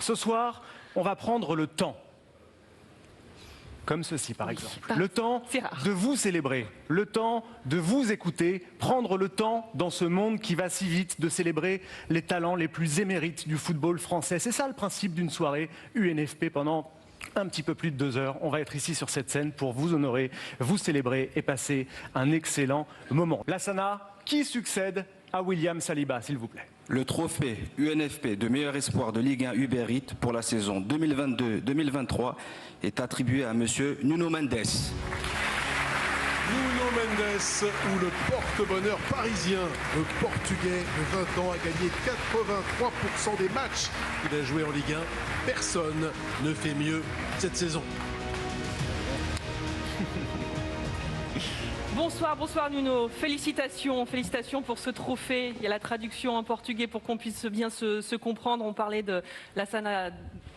Ce soir, on va prendre le temps, comme ceci par exemple, le temps de vous célébrer, le temps de vous écouter, prendre le temps dans ce monde qui va si vite de célébrer les talents les plus émérites du football français. C'est ça le principe d'une soirée UNFP pendant un petit peu plus de 2 heures. On va être ici sur cette scène pour vous honorer, vous célébrer et passer un excellent moment. Lassana, qui succède à William Saliba, s'il vous plaît? Le trophée UNFP de meilleur espoir de Ligue 1 Uber Eats pour la saison 2022-2023 est attribué à Monsieur Nuno Mendes. Nuno Mendes, ou le porte-bonheur parisien, le Portugais de 20 ans a gagné 83% des matchs qu'il a joué en Ligue 1. Personne ne fait mieux cette saison. Bonsoir, bonsoir Nuno. Félicitations pour ce trophée. Il y a la traduction en portugais pour qu'on puisse bien se comprendre. On parlait de Lassana.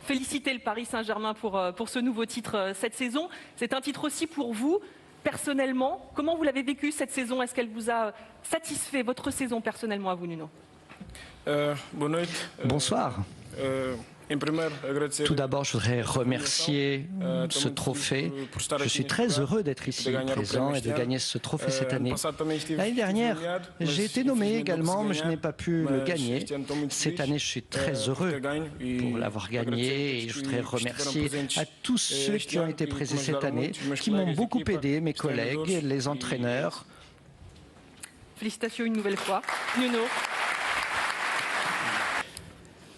Féliciter le Paris Saint-Germain pour ce nouveau titre cette saison. C'est un titre aussi pour vous, personnellement. Comment vous l'avez vécu cette saison? Est-ce qu'elle vous a satisfait, votre saison personnellement à vous, Nuno? Bonsoir. Tout d'abord, je voudrais remercier ce trophée. Je suis très heureux d'être ici présent et de gagner ce trophée cette année. L'année dernière, j'ai été nommé également, mais je n'ai pas pu le gagner. Cette année, je suis très heureux pour l'avoir gagné et je voudrais remercier à tous ceux qui ont été présents cette année, qui m'ont beaucoup aidé, mes collègues, les entraîneurs. Félicitations une nouvelle fois, Nuno.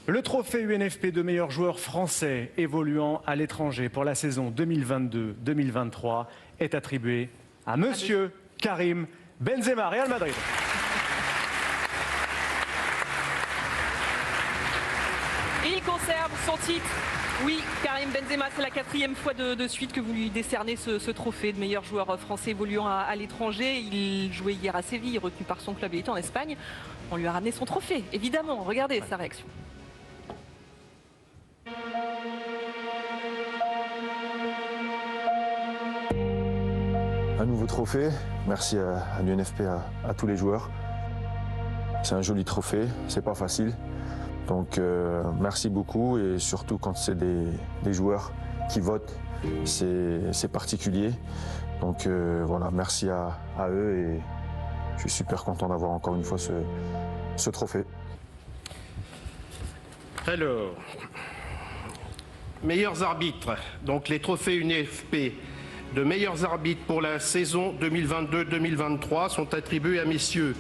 Le trophée UNFP de meilleur joueur français évoluant à l'étranger pour la saison 2022-2023 est attribué à Monsieur Karim Benzema, Real Madrid. Et il conserve son titre. Oui, Karim Benzema, c'est la 4e fois de suite que vous lui décernez ce trophée de meilleur joueur français évoluant à l'étranger. Il jouait hier à Séville, retenu par son club, il était en Espagne. On lui a ramené son trophée, évidemment. Regardez sa réaction. Un nouveau trophée, merci à l'UNFP, à tous les joueurs. C'est un joli trophée, c'est pas facile. Donc merci beaucoup et surtout quand c'est des joueurs qui votent, c'est particulier. Donc voilà, merci à eux et je suis super content d'avoir encore une fois ce trophée. Alors, meilleurs arbitres, donc les trophées UNFP de meilleurs arbitres pour la saison 2022-2023 sont attribués à messieurs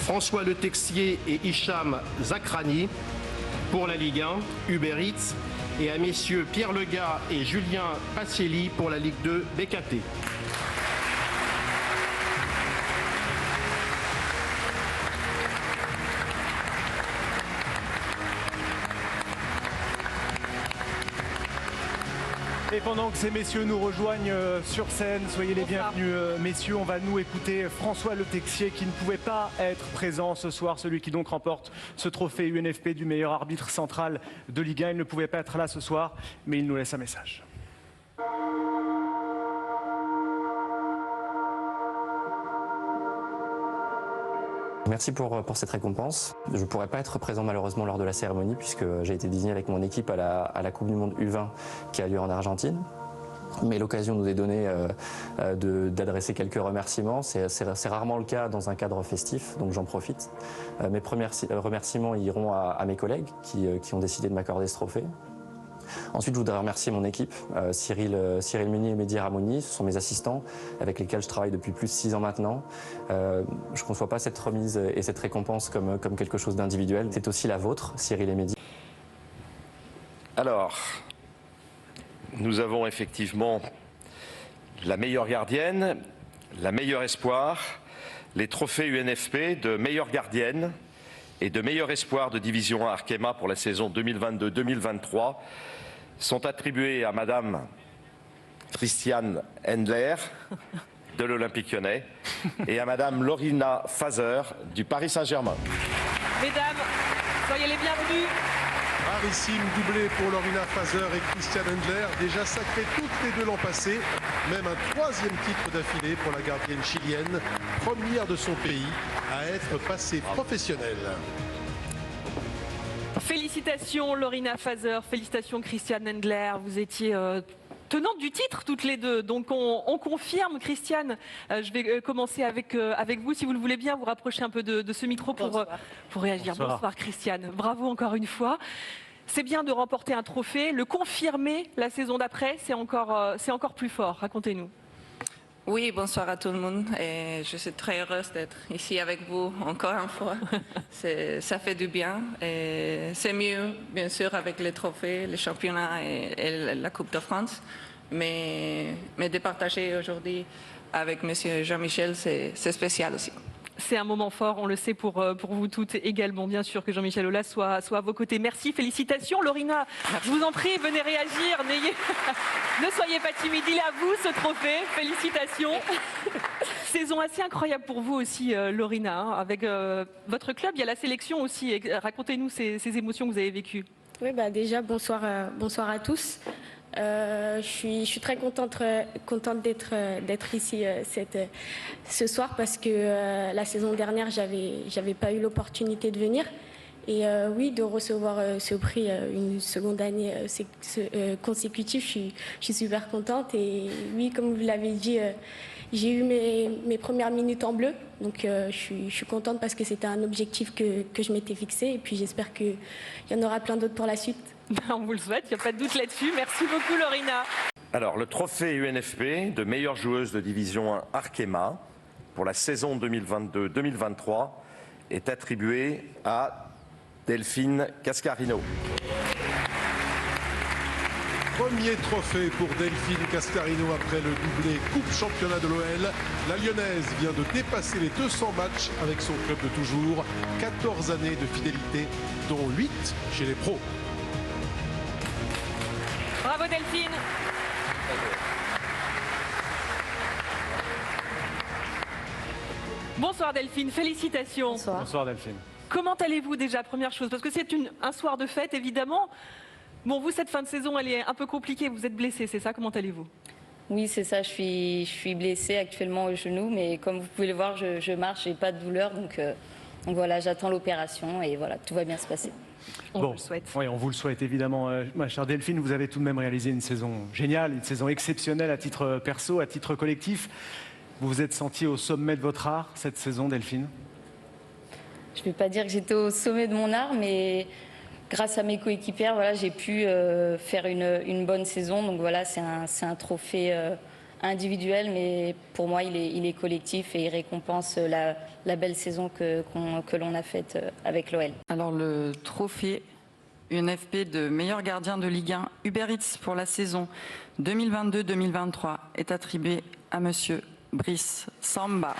François Le Texier et Hicham Zakrani pour la Ligue 1 Uber Eats et à messieurs Pierre Lega et Julien Pacielli pour la Ligue 2 BKT. Et pendant que ces messieurs nous rejoignent sur scène, soyez les bienvenus, messieurs. On va nous écouter François Le Texier qui ne pouvait pas être présent ce soir, celui qui donc remporte ce trophée UNFP du meilleur arbitre central de Ligue 1. Il ne pouvait pas être là ce soir, mais il nous laisse un message. Merci pour cette récompense. Je ne pourrai pas être présent malheureusement lors de la cérémonie puisque j'ai été désigné avec mon équipe à la Coupe du Monde U20 qui a lieu en Argentine. Mais l'occasion nous est donnée d'adresser quelques remerciements. C'est rarement le cas dans un cadre festif, donc j'en profite. Mes premiers remerciements iront à mes collègues qui ont décidé de m'accorder ce trophée. Ensuite, je voudrais remercier mon équipe, Cyril Munier et Mehdi Ramouni. Ce sont mes assistants avec lesquels je travaille depuis plus de 6 ans maintenant. Je ne conçois pas cette remise et cette récompense comme quelque chose d'individuel. C'est aussi la vôtre, Cyril et Mehdi. Alors, nous avons effectivement la meilleure gardienne, la meilleure espoir, les trophées UNFP de meilleure gardienne et de meilleur espoir de division 1 Arkema pour la saison 2022-2023 sont attribués à Madame Christiane Endler de l'Olympique Lyonnais et à Madame Lorina Fazer du Paris Saint-Germain. Mesdames, soyez les bienvenues. Rarissime doublé pour Lorina Fazer et Christiane Endler, déjà sacrées toutes les deux l'an passé. Même un 3e titre d'affilée pour la gardienne chilienne, première de son pays à être passée professionnelle. Félicitations Lorina Fazer, félicitations Christiane Endler, vous étiez tenante du titre toutes les deux, donc on confirme. Christiane, je vais commencer avec vous, si vous le voulez bien, vous rapprocher un peu de ce micro pour réagir. Bonsoir Christiane, bravo encore une fois. C'est bien de remporter un trophée, le confirmer la saison d'après, c'est encore plus fort, racontez-nous. Oui, bonsoir à tout le monde et je suis très heureuse d'être ici avec vous encore une fois. Ça fait du bien et c'est mieux, bien sûr, avec les trophées, les championnats et la Coupe de France. Mais de partager aujourd'hui avec Monsieur Jean-Michel, c'est spécial aussi. C'est un moment fort, on le sait pour vous toutes également, bien sûr, que Jean-Michel Aulas soit à vos côtés. Merci, félicitations. Lorina, je vous en prie, venez réagir. Ne soyez pas timide, il est à vous ce trophée. Félicitations. Saison assez incroyable pour vous aussi, Lorina, hein, avec votre club. Il y a la sélection aussi. Racontez-nous ces émotions que vous avez vécues. Oui, déjà, bonsoir à tous. Je suis très contente d'être ici ce soir parce que la saison dernière, j'avais pas eu l'opportunité de venir. Et oui, de recevoir ce prix une seconde année consécutive, je suis super contente. Et oui, comme vous l'avez dit, j'ai eu mes premières minutes en bleu. Donc je suis contente parce que c'était un objectif que je m'étais fixé. Et puis j'espère qu'il y en aura plein d'autres pour la suite. On vous le souhaite, il n'y a pas de doute là-dessus. Merci beaucoup Lorina. Alors le trophée UNFP de meilleure joueuse de division 1 Arkema pour la saison 2022-2023 est attribué à Delphine Cascarino. Premier trophée pour Delphine Cascarino après le doublé Coupe Championnat de l'OL. La Lyonnaise vient de dépasser les 200 matchs avec son club de toujours. 14 années de fidélité, dont 8 chez les pros. Bravo Delphine. Bonsoir Delphine, félicitations. Bonsoir Delphine. Comment allez-vous déjà, première chose? Parce que c'est un soir de fête, évidemment. Bon, vous, cette fin de saison, elle est un peu compliquée. Vous êtes blessée, c'est ça? Comment allez-vous? Oui, c'est ça. Je suis blessée actuellement au genou. Mais comme vous pouvez le voir, je marche, j'ai pas de douleur. Donc voilà, j'attends l'opération et voilà, tout va bien se passer. On vous le souhaite. Oui, on vous le souhaite évidemment. Ma chère Delphine, vous avez tout de même réalisé une saison géniale, une saison exceptionnelle à titre perso, à titre collectif. Vous vous êtes sentie au sommet de votre art cette saison, Delphine? Je ne vais pas dire que j'étais au sommet de mon art, mais grâce à mes coéquipières, voilà, j'ai pu faire une bonne saison. Donc voilà, c'est un trophée individuel, mais pour moi, il est collectif et il récompense la belle saison que l'on a faite avec l'OL. Alors le trophée UNFP de meilleur gardien de Ligue 1 Uber Eats pour la saison 2022-2023 est attribué à Monsieur Brice Samba.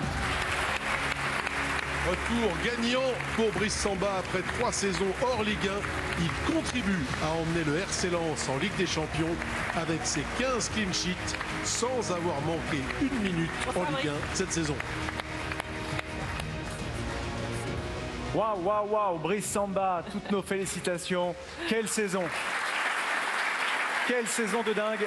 Retour gagnant pour Brice Samba après 3 saisons hors Ligue 1. Il contribue à emmener le RC Lens en Ligue des Champions avec ses 15 clean sheets sans avoir manqué une minute en Ligue 1 cette saison. Waouh, waouh, waouh, Brice Samba, toutes nos félicitations. Quelle saison! Quelle saison de dingue!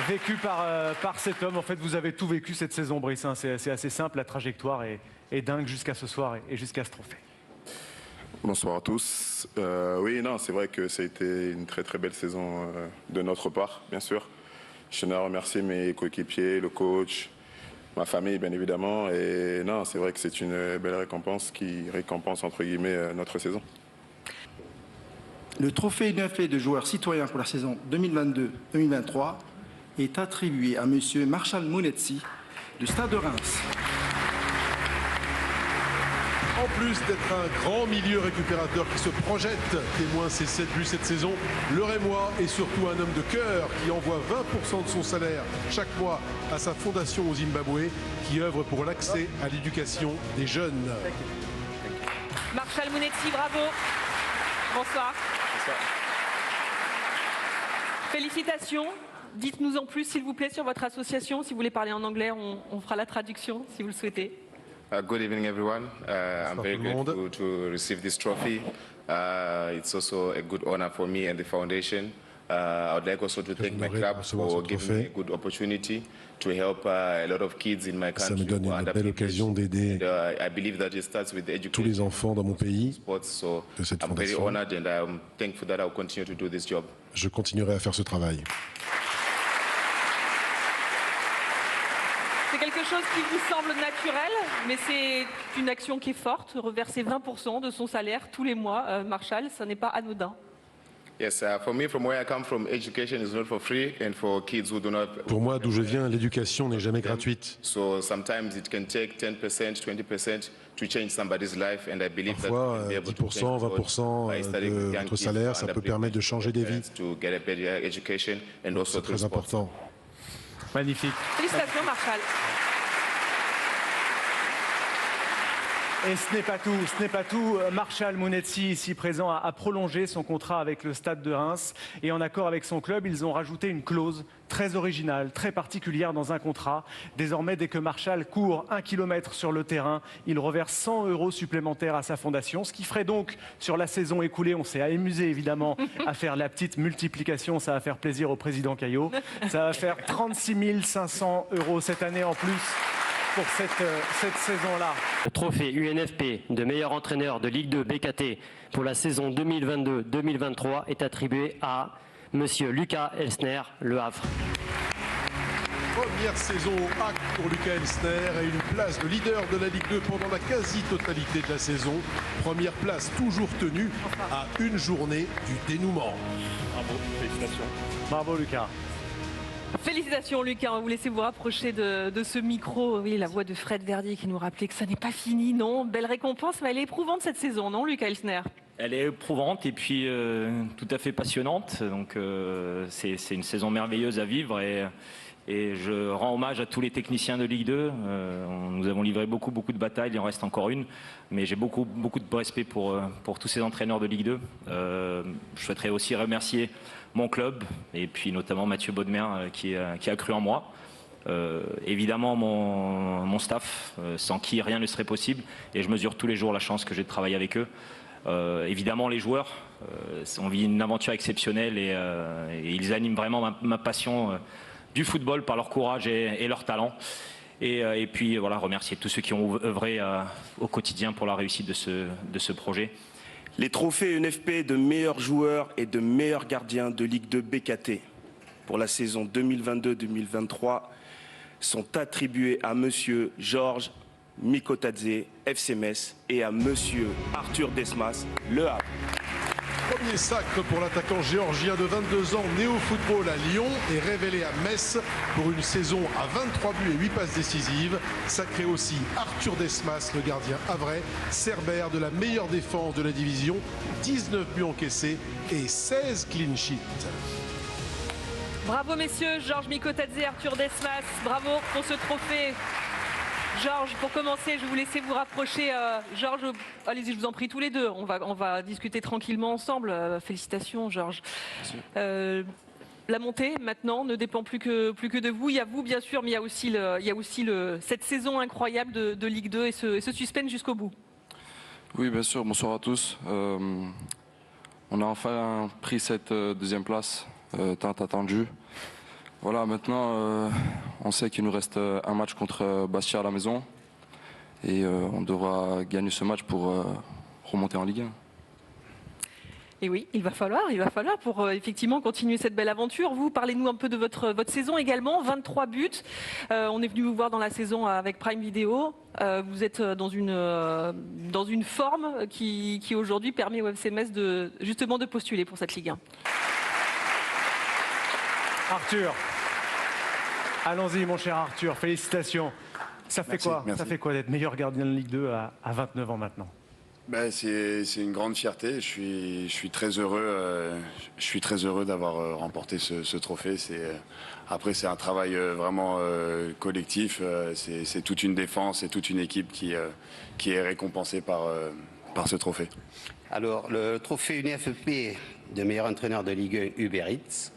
Vécue par cet homme. En fait, vous avez tout vécu cette saison, Brice. Hein. C'est assez simple, la trajectoire est dingue jusqu'à ce soir et jusqu'à ce trophée. Bonsoir à tous. Oui, non, c'est vrai que ça a été une très très belle saison de notre part, bien sûr. Je tenais à remercier mes coéquipiers, le coach, ma famille, bien évidemment. Et non, c'est vrai que c'est une belle récompense qui récompense, entre guillemets, notre saison. Le trophée UNFP de joueur citoyen pour la saison 2022-2023 est attribué à Monsieur Marshall Mounetsi de Stade de Reims. En plus d'être un grand milieu récupérateur qui se projette, témoin ses 7 buts cette saison, le Rémois est surtout un homme de cœur qui envoie 20% de son salaire chaque mois à sa fondation au Zimbabwe qui œuvre pour l'accès à l'éducation des jeunes. Marshall Mounetsi, bravo. Bonsoir. Bonsoir. Félicitations. Dites-nous en plus, s'il vous plaît, sur votre association. Si vous voulez parler en anglais, on fera la traduction, si vous le souhaitez. Good evening, everyone. I'm very grateful to receive this trophy. It's also a good honor for me and the foundation. I would like also to thank my club for giving me a good opportunity to help a lot of kids in my country. Ça me donne une belle occasion d'aider I believe that it starts with education, tous les enfants dans mon pays so de cette I'm very fondation. honored and I'm thankful that I'll continue to do this job. Je continuerai à faire ce travail. C'est quelque chose qui vous semble naturel, mais c'est une action qui est forte. Reverser 20% de son salaire tous les mois, Marshall, ça n'est pas anodin. Yes, for me, from where I come from, education is not for free, and for kids who do not. Pour moi, d'où je viens, l'éducation n'est jamais gratuite. So sometimes it can take 10%, 20% to change somebody's life, and I believe Parfois, 10%, 20% de votre salaire, ça peut permettre de changer des vies. C'est très important. Magnifique. Félicitations, Marshall. Et ce n'est pas tout, Marshall Mounetsi, ici présent, a prolongé son contrat avec le Stade de Reims. Et en accord avec son club, ils ont rajouté une clause très originale, très particulière dans un contrat. Désormais, dès que Marshall court 1 km sur le terrain, il reverse 100 € supplémentaires à sa fondation. Ce qui ferait donc, sur la saison écoulée, on s'est amusé évidemment à faire la petite multiplication. Ça va faire plaisir au président Caillot. Ça va faire 36 500 € cette année en plus. Pour cette saison-là. Le trophée UNFP de meilleur entraîneur de Ligue 2 BKT pour la saison 2022-2023 est attribué à Monsieur Lucas Elsner, Le Havre. Première saison au HAC pour Lucas Elsner et une place de leader de la Ligue 2 pendant la quasi-totalité de la saison. Première place toujours tenue à une journée du dénouement. Bravo, félicitations. Bravo Lucas. Félicitations Lucas, on va vous laisser vous rapprocher de ce micro. Oui, la voix de Fred Verdier qui nous rappelait que ça n'est pas fini, non? Belle récompense, mais elle est éprouvante cette saison, non Lucas Elsner? Elle est éprouvante et puis tout à fait passionnante. Donc c'est une saison merveilleuse à vivre et je rends hommage à tous les techniciens de Ligue 2. Nous avons livré beaucoup de batailles, il en reste encore une. Mais j'ai beaucoup de respect pour tous ces entraîneurs de Ligue 2. Je souhaiterais aussi remercier mon club et puis notamment Mathieu Bodmer qui a cru en moi. Évidemment mon staff, sans qui rien ne serait possible. Et je mesure tous les jours la chance que j'ai de travailler avec eux. Évidemment les joueurs, on vit une aventure exceptionnelle et ils animent vraiment ma passion du football par leur courage et leur talent. Et puis voilà, remercier tous ceux qui ont œuvré au quotidien pour la réussite de ce projet. Les trophées UNFP de meilleurs joueurs et de meilleurs gardiens de Ligue 2 BKT pour la saison 2022-2023 sont attribués à Monsieur Georges Mikotadze, FC Metz, et à Monsieur Arthur Desmas, Le Havre. Premier sacre pour l'attaquant géorgien de 22 ans, né au football à Lyon et révélé à Metz pour une saison à 23 buts et 8 passes décisives. Sacré aussi Arthur Desmas, le gardien havrais, cerbère de la meilleure défense de la division, 19 buts encaissés et 16 clean sheets. Bravo messieurs, Georges Mikotadze, Arthur Desmas, bravo pour ce trophée. Georges, pour commencer, je vais vous laisser vous rapprocher. Georges, allez-y, je vous en prie tous les deux. On va discuter tranquillement ensemble. Félicitations, Georges. La montée, maintenant, ne dépend plus que de vous. Il y a vous, bien sûr, mais il y a aussi cette saison incroyable de Ligue 2 et ce suspense jusqu'au bout. Oui, bien sûr. Bonsoir à tous. On a enfin pris cette deuxième place tant attendue. Voilà, maintenant, on sait qu'il nous reste un match contre Bastia à la maison et on devra gagner ce match pour remonter en Ligue 1. Et oui, il va falloir pour effectivement continuer cette belle aventure. Vous, parlez-nous un peu de votre saison également, 23 buts. On est venu vous voir dans la saison avec Prime Video. Vous êtes dans une forme qui aujourd'hui permet au FC Metz justement de postuler pour cette Ligue 1. Arthur, allons-y mon cher Arthur, félicitations. Ça fait quoi d'être meilleur gardien de Ligue 2 à 29 ans maintenant? C'est une grande fierté. Je suis très heureux d'avoir remporté ce trophée. Après, c'est un travail vraiment collectif. C'est toute une défense et toute une équipe qui est récompensée par ce trophée. Alors, le trophée UNFP de meilleur entraîneur de Ligue 1 Uber Eats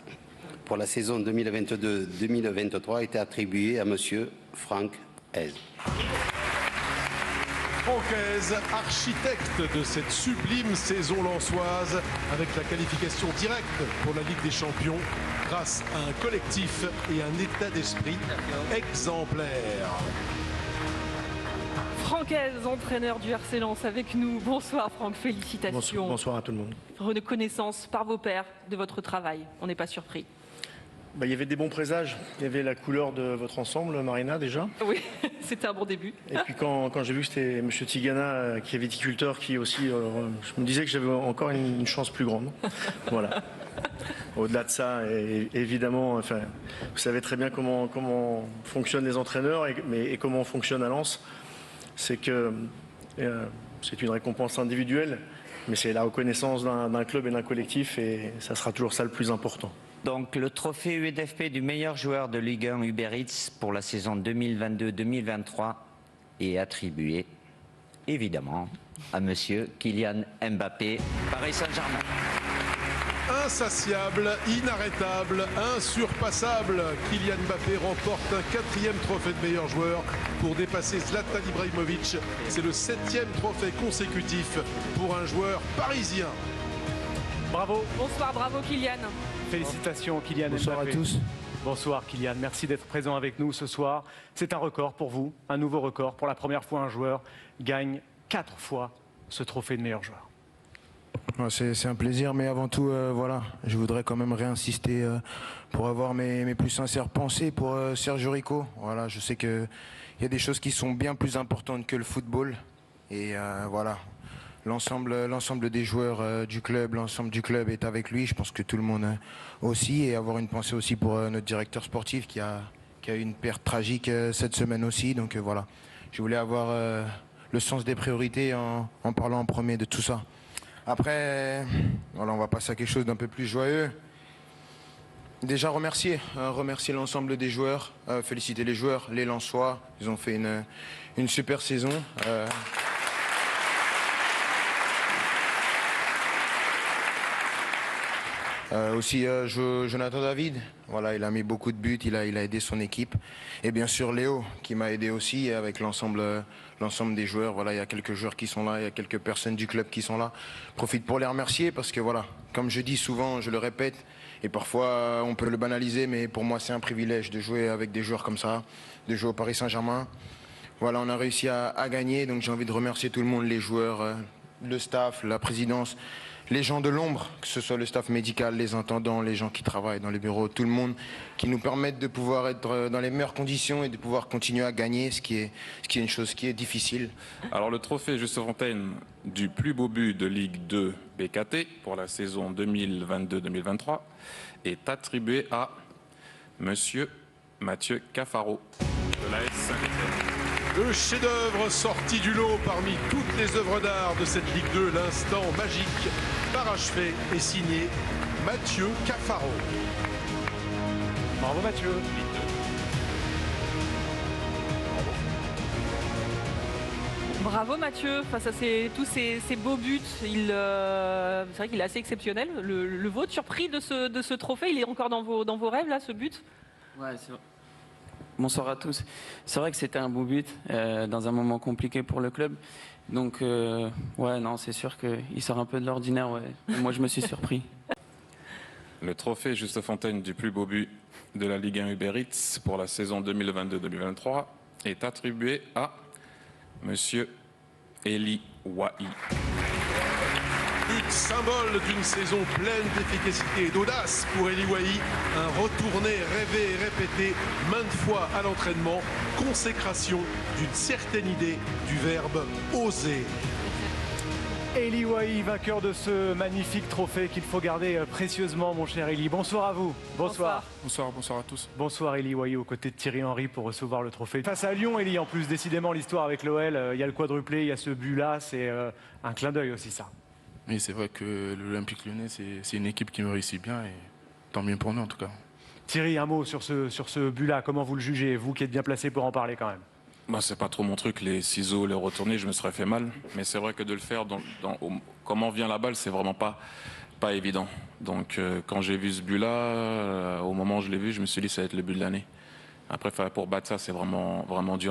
pour la saison 2022-2023 était attribué à Monsieur Franck Hez. Francaise, architecte de cette sublime saison lensoise, avec la qualification directe pour la Ligue des Champions, grâce à un collectif et un état d'esprit exemplaire. Francaise, entraîneur du RC Lens avec nous. Bonsoir Franck, félicitations. Bonsoir à tout le monde. Reconnaissance par vos pairs de votre travail, on n'est pas surpris. Il y avait des bons présages, il y avait la couleur de votre ensemble, Marina, déjà. Oui, c'était un bon début. Et puis quand j'ai vu que c'était M. Tigana, qui est viticulteur, qui aussi, je me disais que j'avais encore une chance plus grande. Voilà. Au-delà de ça, évidemment, enfin, vous savez très bien comment fonctionnent les entraîneurs et comment on fonctionne à Lens. C'est que c'est une récompense individuelle, mais c'est la reconnaissance d'un club et d'un collectif, et ça sera toujours ça le plus important. Donc le trophée UNFP du meilleur joueur de Ligue 1 Uber Eats pour la saison 2022-2023 est attribué évidemment à monsieur Kylian Mbappé, Paris Saint-Germain. Insatiable, inarrêtable, insurpassable, Kylian Mbappé remporte un 4e trophée de meilleur joueur pour dépasser Zlatan Ibrahimovic. C'est le 7e trophée consécutif pour un joueur parisien. Bravo. Bonsoir, bravo Kylian. Félicitations Kylian Mbappé. Bonsoir à tous. Bonsoir Kylian, merci d'être présent avec nous ce soir. C'est un record pour vous, un nouveau record. Pour la première fois, un joueur gagne 4 fois ce trophée de meilleur joueur. C'est un plaisir, mais avant tout, voilà, je voudrais quand même réinsister pour avoir mes plus sincères pensées pour Sergio Rico. Voilà, je sais qu'il y a des choses qui sont bien plus importantes que le football. Et voilà, l'ensemble des joueurs du club, l'ensemble du club est avec lui. Je pense que tout le monde aussi. Et avoir une pensée aussi pour notre directeur sportif qui a eu une perte tragique cette semaine aussi. Donc voilà, je voulais avoir le sens des priorités en parlant en premier de tout ça. Après, voilà, on va passer à quelque chose d'un peu plus joyeux. Déjà remercier l'ensemble des joueurs, féliciter les joueurs, les Lensois. Ils ont fait une super saison. Aussi Jonathan David, voilà, il a mis beaucoup de buts, il a aidé son équipe. Et bien sûr Léo qui m'a aidé aussi avec l'ensemble des joueurs. Voilà, il y a quelques joueurs qui sont là, il y a quelques personnes du club qui sont là. Je profite pour les remercier parce que voilà, comme je dis souvent, je le répète, et parfois on peut le banaliser, mais pour moi c'est un privilège de jouer avec des joueurs comme ça, de jouer au Paris Saint-Germain. Voilà, on a réussi à gagner, donc j'ai envie de remercier tout le monde, les joueurs, le staff, la présidence, les gens de l'ombre, que ce soit le staff médical, les intendants, les gens qui travaillent dans les bureaux, tout le monde, qui nous permettent de pouvoir être dans les meilleures conditions et de pouvoir continuer à gagner, ce qui est une chose qui est difficile. Alors le trophée Juste Fontaine du plus beau but de Ligue 2 BKT pour la saison 2022-2023 est attribué à Monsieur Mathieu Cafaro de l'AS Saint-Étienne. Le chef-d'œuvre sorti du lot parmi toutes les œuvres d'art de cette Ligue 2, l'instant magique, parachevé et signé Mathieu Cafaro. Bravo Mathieu. Bravo Mathieu, face à tous ces beaux buts, c'est vrai qu'il est assez exceptionnel. Le vôtre, surpris de ce trophée, il est encore dans vos rêves là, ce but? Ouais, c'est vrai. Bonsoir à tous. C'est vrai que c'était un beau but dans un moment compliqué pour le club. Donc, ouais, non, c'est sûr qu'il sort un peu de l'ordinaire. Ouais. Moi, je me suis surpris. Le trophée Juste Fontaine du plus beau but de la Ligue 1 Uber Eats pour la saison 2022-2023 est attribué à Monsieur Eli Wahi. Symbole d'une saison pleine d'efficacité et d'audace pour Eli Wahi, un retourné rêvé et répété maintes fois à l'entraînement, consécration d'une certaine idée du verbe oser. Eli Wahi, vainqueur de ce magnifique trophée qu'il faut garder précieusement, mon cher Eli. Bonsoir à vous. Bonsoir. Bonsoir à tous. Bonsoir Eli Wahi, aux côtés de Thierry Henry pour recevoir le trophée. Face à Lyon, Eli, en plus, décidément, l'histoire avec l'OL, il y a le quadruplé, il y a ce but-là, c'est un clin d'œil aussi, ça. Oui, c'est vrai que l'Olympique Lyonnais, c'est une équipe qui me réussit bien et tant mieux pour nous en tout cas. Thierry, un mot sur ce but-là, comment vous le jugez, vous qui êtes bien placé pour en parler quand même? C'est pas trop mon truc, les ciseaux, les retournés, je me serais fait mal. Mais c'est vrai que de le faire, comment vient la balle, c'est vraiment pas évident. Donc quand j'ai vu ce but-là, au moment où je l'ai vu, je me suis dit ça va être le but de l'année. Après, pour battre ça, c'est vraiment dur.